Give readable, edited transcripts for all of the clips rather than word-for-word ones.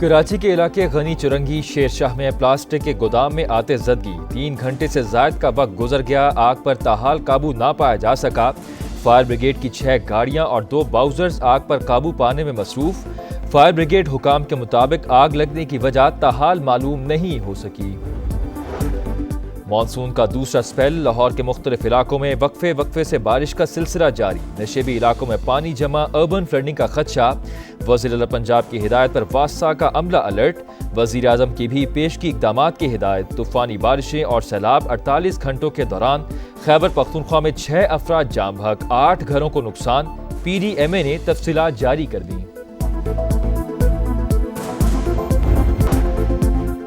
کراچی کے علاقے غنی چرنگی شیر شاہ میں پلاسٹک کے گودام میں آتے زدگی 3 گھنٹے سے زائد کا وقت گزر گیا، آگ پر تاحال قابو نہ پایا جا سکا۔ فائر بریگیڈ کی 6 گاڑیاں اور 2 باؤزرز آگ پر قابو پانے میں مصروف۔ فائر بریگیڈ حکام کے مطابق آگ لگنے کی وجہ تاحال معلوم نہیں ہو سکی۔ مانسون کا دوسرا سپیل، لاہور کے مختلف علاقوں میں وقفے سے بارش کا سلسلہ جاری، نشیبی علاقوں میں پانی جمع، اربن فلڈنگ کا خدشہ۔ وزیر اعلیٰ پنجاب کی ہدایت پر واسطہ کا عملہ الرٹ، وزیر اعظم کی بھی پیشگی اقدامات کی ہدایت۔ طوفانی بارشیں اور سیلاب، 48 گھنٹوں کے دوران خیبر پختونخوا میں 6 افراد جاں بحق، 8 گھروں کو نقصان۔ پی ڈی ایم اے نے تفصیلات جاری کر دیں۔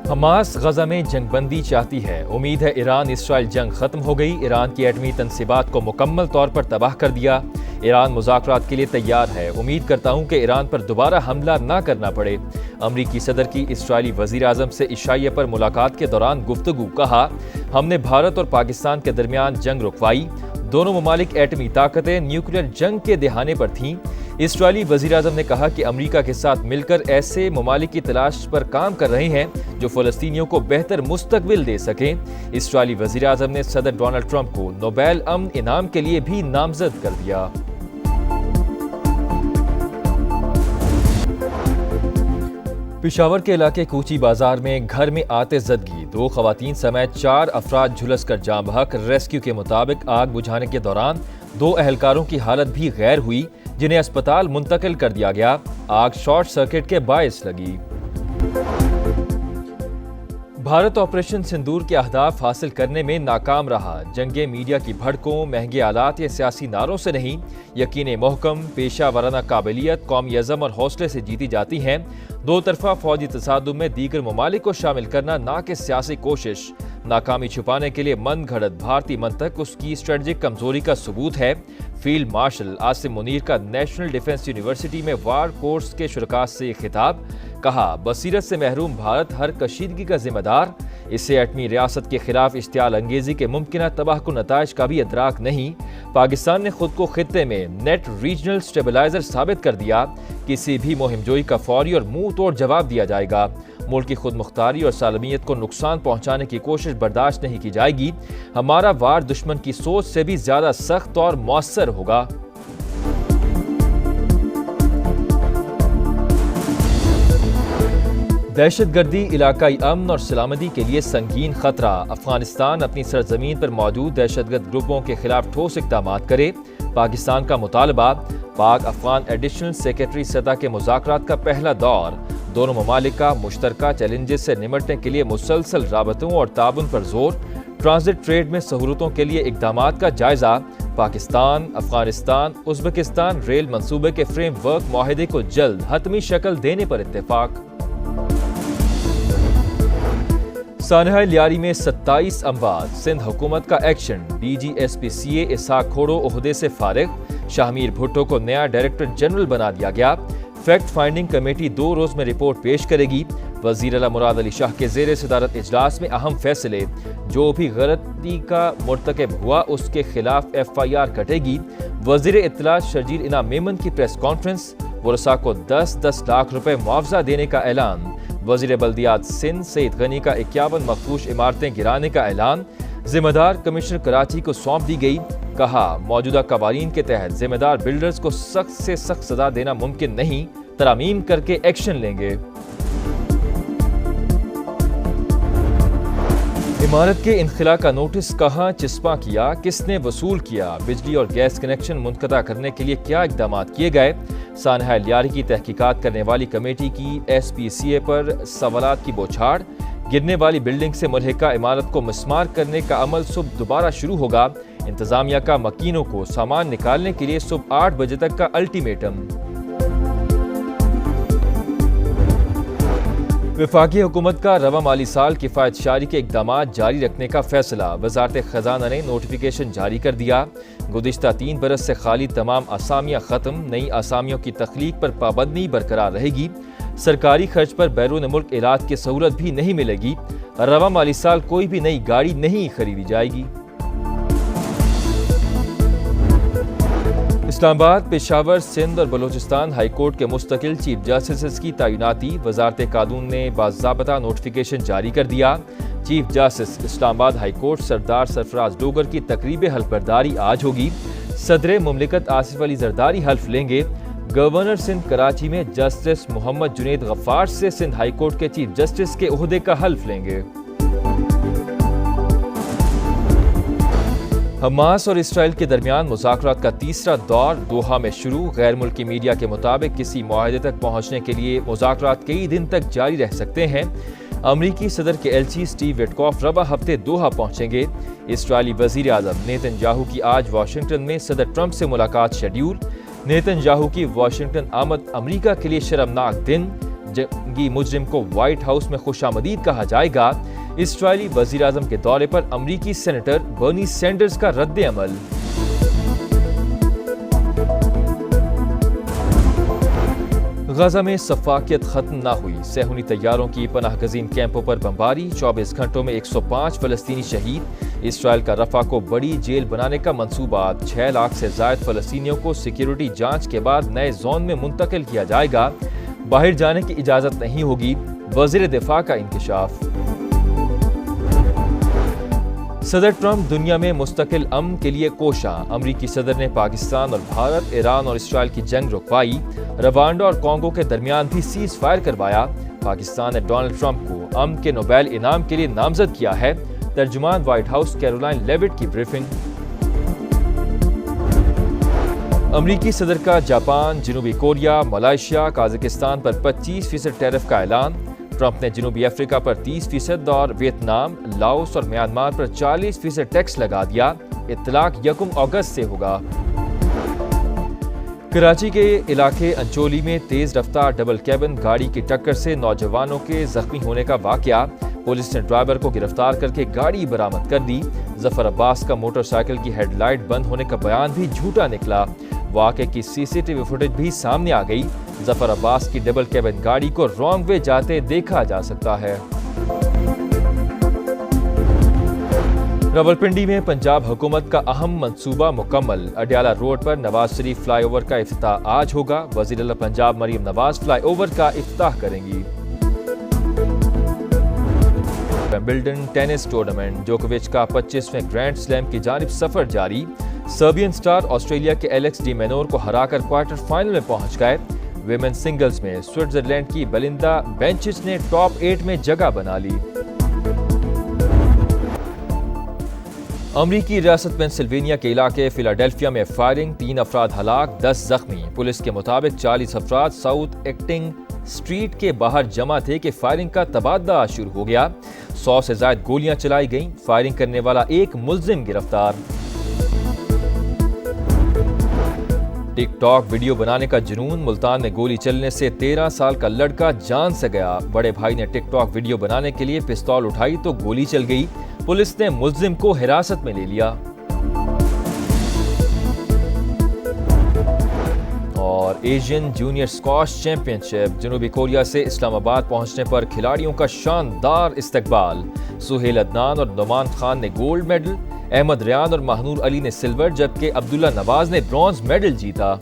حماس غزہ میں جنگ بندی چاہتی ہے، امید ہے ایران اسرائیل جنگ ختم ہو گئی، ایران کی ایٹمی تنصیبات کو مکمل طور پر تباہ کر دیا، ایران مذاکرات کے لیے تیار ہے، امید کرتا ہوں کہ ایران پر دوبارہ حملہ نہ کرنا پڑے۔ امریکی صدر کی اسرائیلی وزیر اعظم سے عشائیہ پر ملاقات کے دوران گفتگو، کہا ہم نے بھارت اور پاکستان کے درمیان جنگ رکوائی، دونوں ممالک ایٹمی طاقتیں نیوکلیئر جنگ کے دہانے پر تھیں۔ اسرائیلی وزیر اعظم نے کہا کہ امریکہ کے ساتھ مل کر ایسے ممالک کی تلاش پر کام کر رہے ہیں جو فلسطینیوں کو بہتر مستقبل دے سکیں۔ اسرائیلی وزیر اعظم نے صدر ڈونلڈ ٹرمپ کو نوبیل امن انعام کے لیے بھی نامزد کر دیا۔ پشاور کے علاقے کوچی بازار میں گھر میں آتے زدگی، 2 خواتین سمیت 4 افراد جھلس کر جاں بحق۔ ریسکیو کے مطابق آگ بجھانے کے دوران 2 اہلکاروں کی حالت بھی غیر ہوئی، جنہیں اسپتال منتقل کر دیا گیا۔ آگ شارٹ سرکٹ کے باعث لگی۔ بھارت آپریشن سندور کے اہداف حاصل کرنے میں ناکام رہا، جنگیں میڈیا کی بھڑکوں، مہنگے آلات یا سیاسی نعروں سے نہیں، یقین محکم، پیشہ ورانہ قابلیت، قومی عزم اور حوصلے سے جیتی جاتی ہیں۔ 2 طرفہ فوجی تصادم میں دیگر ممالک کو شامل کرنا نہ کہ سیاسی کوشش، ناکامی چھپانے کے لیے من گھڑت بھارتی منطق اس کی اسٹریٹجک کمزوری کا ثبوت ہے۔ فیلڈ مارشل عاصم منیر کا نیشنل ڈیفنس یونیورسٹی میں وار کورس کے شرکاء سے خطاب، کہا بصیرت سے محروم بھارت ہر کشیدگی کا ذمہ دار، اسے ایٹمی ریاست کے خلاف اشتعال انگیزی کے ممکنہ تباہ کن نتائج کا بھی ادراک نہیں۔ پاکستان نے خود کو خطے میں نیٹ ریجنل سٹیبلائزر ثابت کر دیا، کسی بھی مہم جوئی کا فوری اور منہ توڑ جواب دیا جائے گا، ملک کی خود مختاری اور سالمیت کو نقصان پہنچانے کی کوشش برداشت نہیں کی جائے گی، ہمارا وار دشمن کی سوچ سے بھی زیادہ سخت اور مؤثر ہوگا۔ دہشت گردی علاقائی امن اور سلامتی کے لیے سنگین خطرہ، افغانستان اپنی سرزمین پر موجود دہشت گرد گروپوں کے خلاف ٹھوس اقدامات کرے، پاکستان کا مطالبہ۔ پاک افغان ایڈیشنل سیکریٹری سطح کے مذاکرات کا پہلا دور، دونوں ممالک کا مشترکہ چیلنجز سے نمٹنے کے لیے مسلسل رابطوں اور تعاون پر زور، ٹرانزٹ ٹریڈ میں سہولتوں کے لیے اقدامات کا جائزہ، پاکستان، افغانستان، ازبکستان ریل منصوبے کے فریم ورک معاہدے کو جلد حتمی شکل دینے پر اتفاق۔ سانحہ لیاری میں 27 اموات، سندھ حکومت کا action, D G S P C A Ishaq Khoro عہدے سے فارغ، شاہ میر بھٹو کو نیا ڈائریکٹر جنرل بنا دیا گیا، فیکٹ فائنڈنگ کمیٹی 2 روز میں رپورٹ پیش کرے گی، وزیر اعلیٰ مراد علی شاہ کے زیر صدارت اجلاس میں اہم فیصلے، جو بھی غلطی کا مرتکب ہوا اس کے خلاف ایف آئی آر کٹے گی، وزیر اطلاعات شرجیل انعام میمن کی پریس کانفرنس، ورثاء کو 10 لاکھ روپے معاوضہ دینے کا اعلان، وزیر بلدیات سندھ سعید غنی کا 51 مفروش عمارتیں گرانے کا اعلان، ذمہ دار کمشنر کراچی کو سونپ دی گئی، کہا موجودہ قوانین کے تحت ذمہ دار بلڈرز کو سخت سے سخت سزا دینا ممکن نہیں، ترامیم کر کے ایکشن لیں گے۔ عمارت کے انخلاء کا نوٹس کہاں چسپاں کیا، کس نے وصول کیا، بجلی اور گیس کنیکشن منقطع کرنے کے لیے کیا اقدامات کیے گئے، سانحہ لیاری کی تحقیقات کرنے والی کمیٹی کی ایس پی سی اے پر سوالات کی بوچھاڑ، گرنے والی بلڈنگ سے ملحقہ عمارت کو مسمار کرنے کا عمل صبح دوبارہ شروع ہوگا، انتظامیہ کا مکینوں کو سامان نکالنے کے لیے صبح 8 بجے تک کا الٹیمیٹم۔ وفاقی حکومت کا رواں مالی سال کفایت شاری کے اقدامات جاری رکھنے کا فیصلہ، وزارت خزانہ نے نوٹیفیکیشن جاری کر دیا، گزشتہ 3 برس سے خالی تمام اسامیاں ختم، نئی اسامیوں کی تخلیق پر پابندی برقرار رہے گی، سرکاری خرچ پر بیرون ملک علاج کی سہولت بھی نہیں ملے گی، رواں مالی سال کوئی بھی نئی گاڑی نہیں خریدی جائے گی۔ اسلام آباد، پشاور، سندھ اور بلوچستان ہائی کورٹ کے مستقل چیف جسٹسز کی تعیناتی وزارت قانون نے باضابطہ نوٹیفیکیشن جاری کر دیا۔ چیف جسٹس اسلام آباد ہائی کورٹ سردار سرفراز ڈوگر کی تقریب حلف برداری آج ہوگی۔ صدر مملکت آصف علی زرداری حلف لیں گے۔ گورنر سندھ کراچی میں جسٹس محمد جنید غفار سے سندھ ہائی کورٹ کے چیف جسٹس کے عہدے کا حلف لیں گے۔ حماس اور اسرائیل کے درمیان مذاکرات کا تیسرا دور دوحہ میں شروع۔ غیر ملکی میڈیا کے مطابق کسی معاہدے تک پہنچنے کے لیے مذاکرات کئی دن تک جاری رہ سکتے ہیں۔ امریکی صدر کے ایلچی سٹیو وٹکوف رواں ہفتے دوحہ پہنچیں گے۔ اسرائیلی وزیر اعظم نیتن یاہو کی آج واشنگٹن میں صدر ٹرمپ سے ملاقات شیڈیول۔ نیتن یاہو کی واشنگٹن آمد امریکہ کے لیے شرمناک دن، جنگی مجرم کو وائٹ ہاؤس میں خوش آمدید کہا جائے گا۔ اسرائیلی وزیر اعظم کے دورے پر امریکی سینیٹر برنی سینڈرز کا رد عمل۔ غزہ میں سفاکیت ختم نہ ہوئی، صہیونی طیاروں کی پناہ گزین کیمپوں پر بمباری، 24 گھنٹوں میں 105 فلسطینی شہید۔ اسرائیل کا رفح کو بڑی جیل بنانے کا منصوبہ، 6 لاکھ سے زائد فلسطینیوں کو سیکیورٹی جانچ کے بعد نئے زون میں منتقل کیا جائے گا، باہر جانے کی اجازت نہیں ہوگی، وزیر دفاع کا انکشاف۔ صدر ٹرمپ دنیا میں مستقل امن کے لیے کوشاں، امریکی صدر نے پاکستان اور بھارت، ایران اور اسرائیل کی جنگ رکوائی، روانڈا اور کانگو کے درمیان بھی سیز فائر کروایا۔ پاکستان نے ڈونلڈ ٹرمپ کو امن کے نوبیل انعام کے لیے نامزد کیا ہے، ترجمان وائٹ ہاؤس کیرولائن لیوٹ کی بریفنگ۔ امریکی صدر کا جاپان، جنوبی کوریا، ملائیشیا، قازقستان پر 25% ٹیرف کا اعلان۔ ٹرمپ نے جنوبی افریقہ پر 30% اور ویتنام، لاؤس اور میانمار پر 40% ٹیکس لگا دیا۔ اطلاق 1 اگست سے ہوگا۔ کراچی کے علاقے انچولی میں تیز رفتار ڈبل کیبن گاڑی کی ٹکر سے نوجوانوں کے زخمی ہونے کا واقعہ، پولیس نے ڈرائیور کو گرفتار کر کے گاڑی برآمد کر دی۔ ظفر عباس کا موٹر سائیکل کی ہیڈ لائٹ بند ہونے کا بیان بھی جھوٹا نکلا۔ واقعے کی CCTV فوٹیج بھی سامنے آ گئی۔ ظفر عباس کی ڈبل کیبن گاڑی کو رانگ وے جاتے دیکھا جا سکتا ہے۔ راولپنڈی میں پنجاب حکومت کا اہم منصوبہ مکمل، اڈیالہ روڈ پر نواز شریف فلائی اوور کا افتتاح آج ہوگا۔ وزیر اعلیٰ پنجاب مریم نواز فلائی اوور کا افتتاح کریں گی۔ ومبلڈن ٹینس ٹورنامنٹ، جوکووچ کا 25ویں گرینڈ سلیم کی جانب سفر جاری۔ سربین سٹار آسٹریلیا کے ایلیکس ڈی مینور کو ہرا کر کوارٹر فائنل میں پہنچ گئے۔ ویمن سنگلز میں سوئٹزرلینڈ کی بلندا بینچچ نے ٹاپ 8 میں جگہ بنا لی۔ امریکی ریاست پینسلوینیا کے علاقے فلاڈیلفیا میں فائرنگ، 3 افراد ہلاک، 10 زخمی۔ پولیس کے مطابق 40 افراد ساؤتھ ایکٹنگ سٹریٹ کے باہر جمع تھے کہ فائرنگ کا تبادلہ شروع ہو گیا۔ 100 سے زائد گولیاں چلائی گئیں، فائرنگ کرنے والا ایک ملزم گرفتار۔ ٹک ٹاک ویڈیو بنانے کا جنون، ملتان میں گولی چلنے سے 13 سال کا لڑکا جان سے گیا۔ بڑے بھائی نے ٹک ٹاک ویڈیو بنانے کے لیے پستول اٹھائی تو گولی چل گئی، پولیس نے ملزم کو حراست میں لے لیا۔ اور ایشین جونیئر اسکواش چیمپئن شپ، جنوبی کوریا سے اسلام آباد پہنچنے پر کھلاڑیوں کا شاندار استقبال۔ سہیل عدنان اور نعمان خان نے گولڈ میڈل، احمد ریان اور ماہنور علی نے سلور، جبکہ عبداللہ نواز نے برونز میڈل جیتا۔